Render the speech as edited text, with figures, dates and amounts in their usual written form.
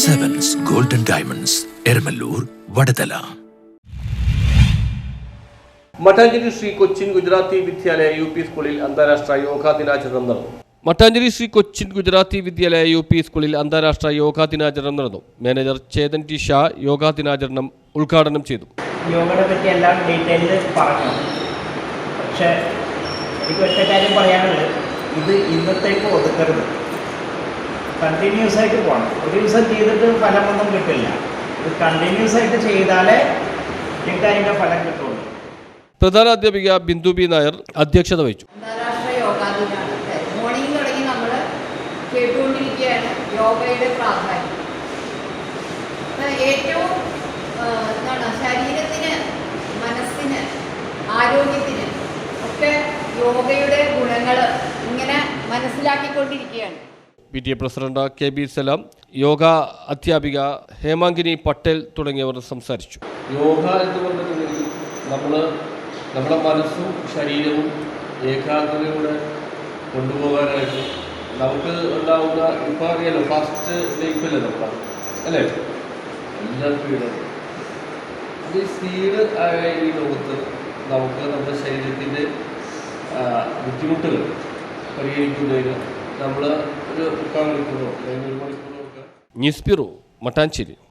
Sevens Golden Diamonds, Ermalur, Vadadala. Mattancherry Shri Cochin Gujarati വിദ്യാലയ UP സ്കൂളിൽ അന്താരാഷ്ട്ര യോഗാ ദിനാചരണം നടന്നു. മട്ടാഞ്ചേരി ശ്രീ കൊച്ചിൻ ഗുജറാത്തി വിദ്യാലയ UP സ്കൂളിൽ അന്താരാഷ്ട്ര യോഗാ ദിനാചരണം നടന്നു. മാനേജർ ചേതൻ ടി ഷാ യോഗാ ദിനാചരണം ഉദ്ഘാടനം ചെയ്തു. യോഗയെ പറ്റി എല്ലാം ഡീറ്റെയിൽഡ് പറഞ്ഞു. പക്ഷേ എനിക്ക് ഒറ്റ കാര്യം പറയാനുള്ളത്, ഇത് ഇന്നത്തേക്ക് ഒതുക്കരുത്, കണ്ടിന്യൂസ് ആയിട്ട് പോകണം. ഒരു ദിവസം ചെയ്തിട്ട് ഫലമൊന്നും കിട്ടില്ല. ഇത് കണ്ടിന്യൂസ് ആയിട്ട് ചെയ്താലേ നിങ്ങൾക്ക് അതിൻ്റെ ഫലം കിട്ടുള്ളൂ. പ്രധാന അധ്യാപിക ബിന്ദു ബി നായർ അധ്യക്ഷത വഹിച്ചു. അന്താരാഷ്ട്ര യോഗാ ദിനമാണ്. മോർണിംഗ് തുടങ്ങി നമ്മൾ കേട്ടുകൊണ്ടിരിക്കുകയാണ് യോഗയുടെ പ്രാധാന്യം. ഏറ്റവും ശരീരത്തിന്, മനസ്സിന്, ആരോഗ്യത്തിന് ഒക്കെ യോഗയുടെ ഗുണങ്ങൾ ഇങ്ങനെ മനസ്സിലാക്കിക്കൊണ്ടിരിക്കുകയാണ്. PTA പ്രസിഡന്റ് KB സലാം, യോഗ അധ്യാപിക ഹേമാങ്കിനി പട്ടേൽ തുടങ്ങിയവർ സംസാരിച്ചു. യോഗ എന്ന് പറഞ്ഞിട്ടുണ്ടെങ്കിൽ നമ്മുടെ മനസ്സും ശരീരവും ഏകാഗ്രതയോടെ കൊണ്ടുപോകാനായിട്ട് നമുക്ക് ഉണ്ടാവുന്ന, ഇപ്പോൾ അറിയാലോ, ഫാസ്റ്റ് ലൈഫല്ലേ നമ്മൾ, അല്ലേ, എല്ലാ സ്പീഡും. അത് ഈ സ്പീഡ് ആയ ഈ ലോകത്ത് നമുക്ക് നമ്മുടെ ശരീരത്തിൻ്റെ ബുദ്ധിമുട്ടുകൾ പരിഹരിക്കുന്നതിന് നമ്മൾ ഒരു 3/4 മണിക്കൂറോ അല്ലെങ്കിൽ 1 മണിക്കൂറോ ഒക്കെ. News bureau, Mattancherry.